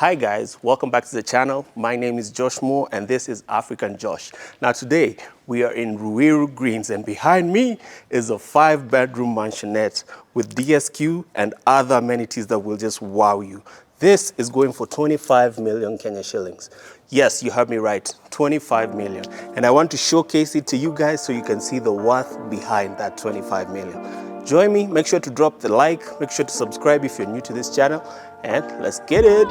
Hi guys, welcome back to the channel. My name is Josh Muuo and this is African Josh. Now today we are in Ruiru Greens and behind me is a 5-bedroom mansionette with DSQ and other amenities that will just wow you. This is going for 25 million Kenya shillings. Yes, you heard me right, 25 million. And I want to showcase it to you guys so you can see the worth behind that 25 million. Join me, make sure to drop the like, make sure to subscribe if you're new to this channel, and let's get it.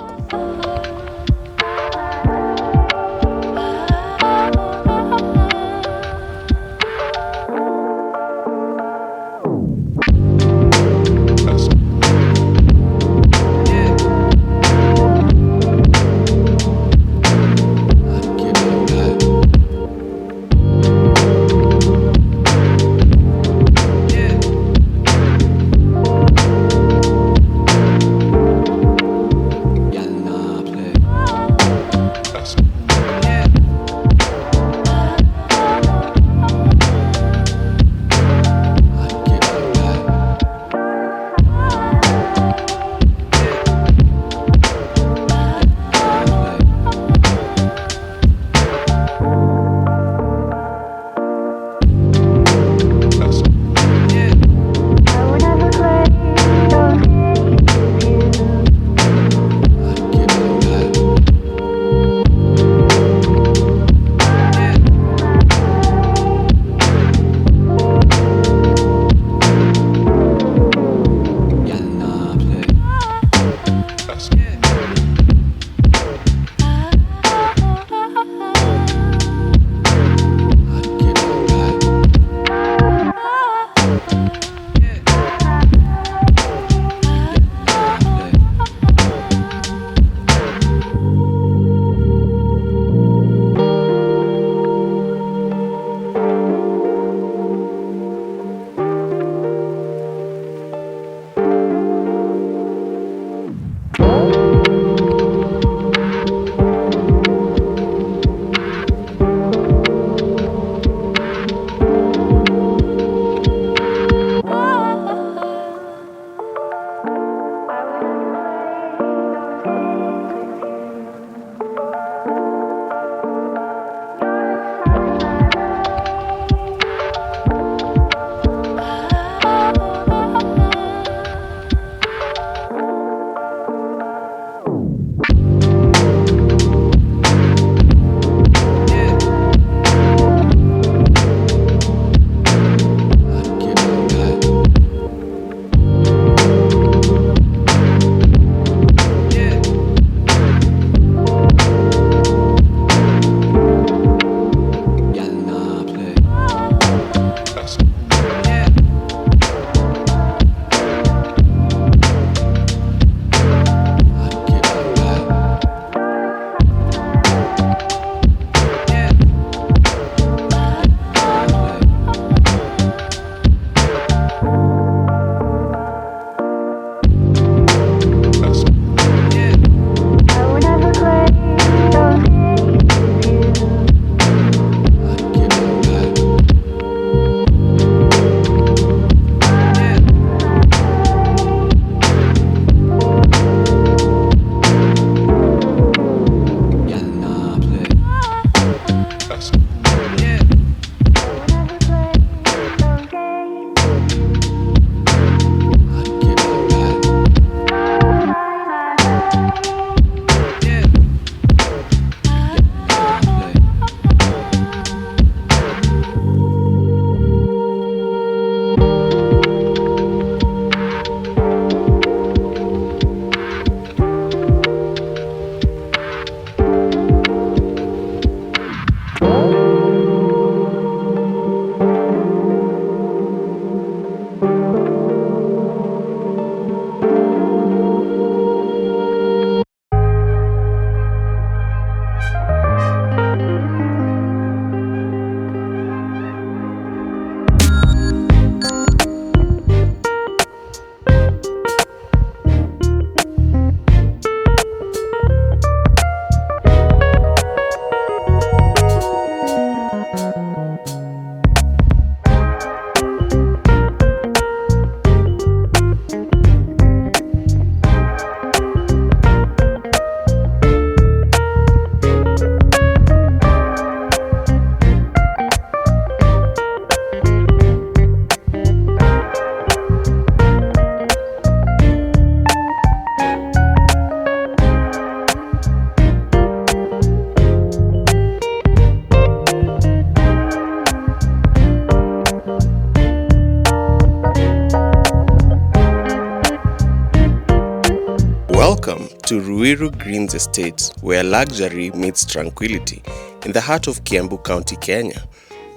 to Ruiru Greens Estate, where luxury meets tranquility in the heart of Kiambu County, Kenya,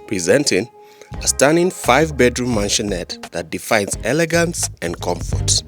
presenting a stunning 5-bedroom mansionette that defines elegance and comfort.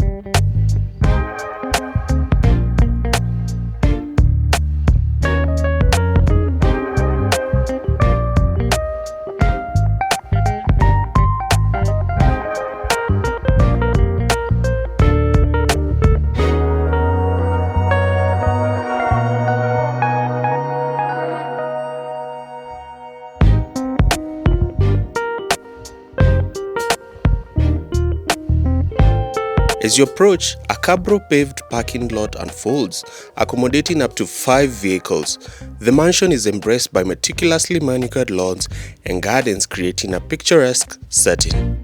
As you approach, a cabro-paved parking lot unfolds, accommodating up to 5 vehicles. The mansion is embraced by meticulously manicured lawns and gardens, creating a picturesque setting.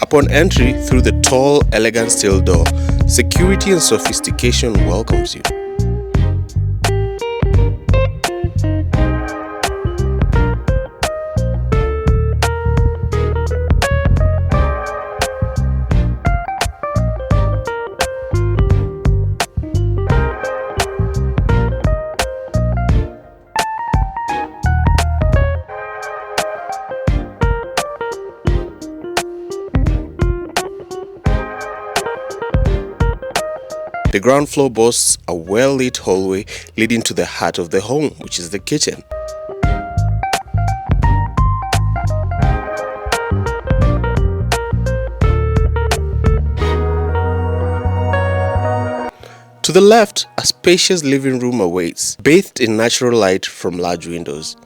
Upon entry through the tall, elegant steel door, security and sophistication welcomes you. The ground floor boasts a well-lit hallway leading to the heart of the home, which is the kitchen. To the left, a spacious living room awaits, bathed in natural light from large windows.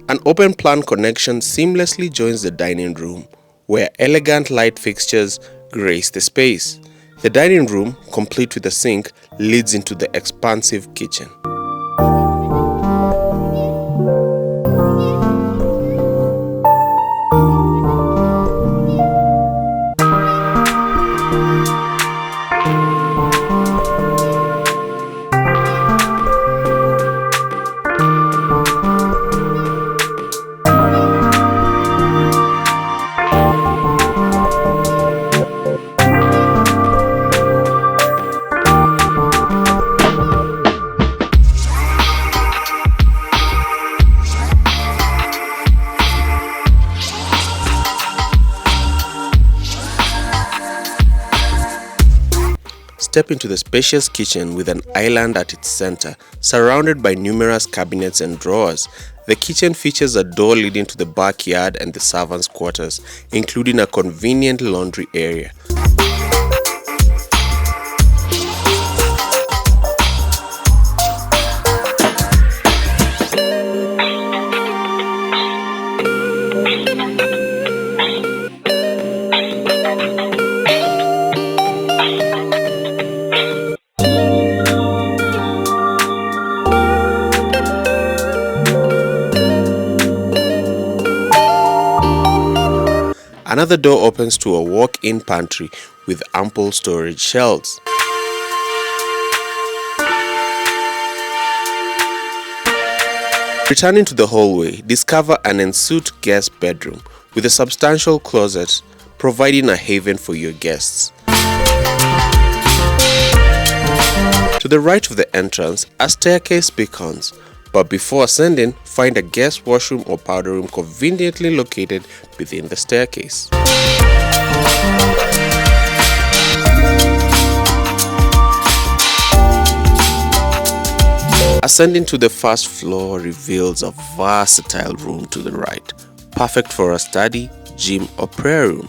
An open-plan connection seamlessly joins the dining room, where elegant light fixtures grace the space. The dining room, complete with a sink, leads into the expansive kitchen. Step into the spacious kitchen with an island at its center, surrounded by numerous cabinets and drawers. The kitchen features a door leading to the backyard and the servants' quarters, including a convenient laundry area. Another door opens to a walk-in pantry with ample storage shelves. Returning to the hallway, discover an ensuite guest bedroom with a substantial closet, providing a haven for your guests. To the right of the entrance, a staircase beckons, but before ascending, find a guest washroom or powder room conveniently located within the staircase. Ascending to the first floor reveals a versatile room to the right, perfect for a study, gym, or prayer room.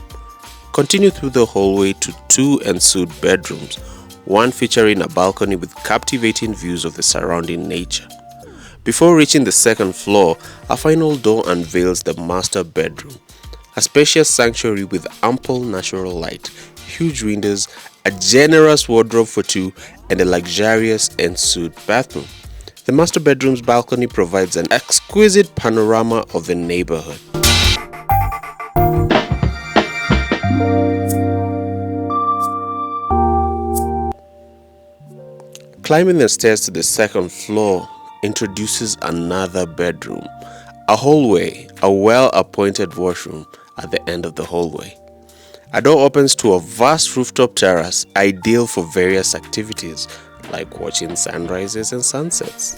Continue through the hallway to 2 ensuite bedrooms, one featuring a balcony with captivating views of the surrounding nature. Before reaching the second floor, a final door unveils the master bedroom, a spacious sanctuary with ample natural light, huge windows, a generous wardrobe for 2, and a luxurious ensuite bathroom. The master bedroom's balcony provides an exquisite panorama of the neighborhood. Climbing the stairs to the second floor, introduces another bedroom, a hallway, a well-appointed washroom at the end of the hallway. A door opens to a vast rooftop terrace, ideal for various activities like watching sunrises and sunsets.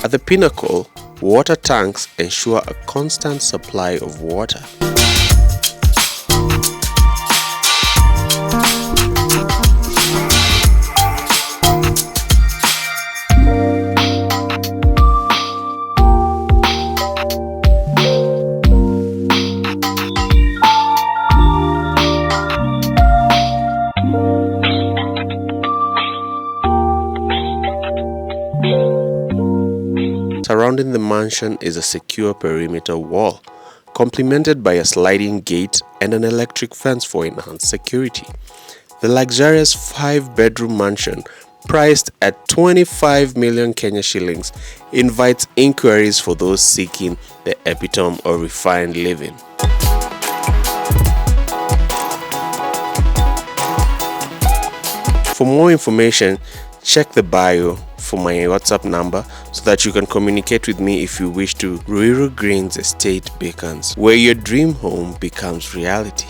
At the pinnacle, water tanks ensure a constant supply of water. Surrounding the mansion is a secure perimeter wall, complemented by a sliding gate and an electric fence for enhanced security. The luxurious 5-bedroom mansion, priced at 25 million Kenya shillings, invites inquiries for those seeking the epitome of refined living. For more information, check the bio for my WhatsApp number so that you can communicate with me if you wish to. Ruiru Greens Estate Beacons, where your dream home becomes reality.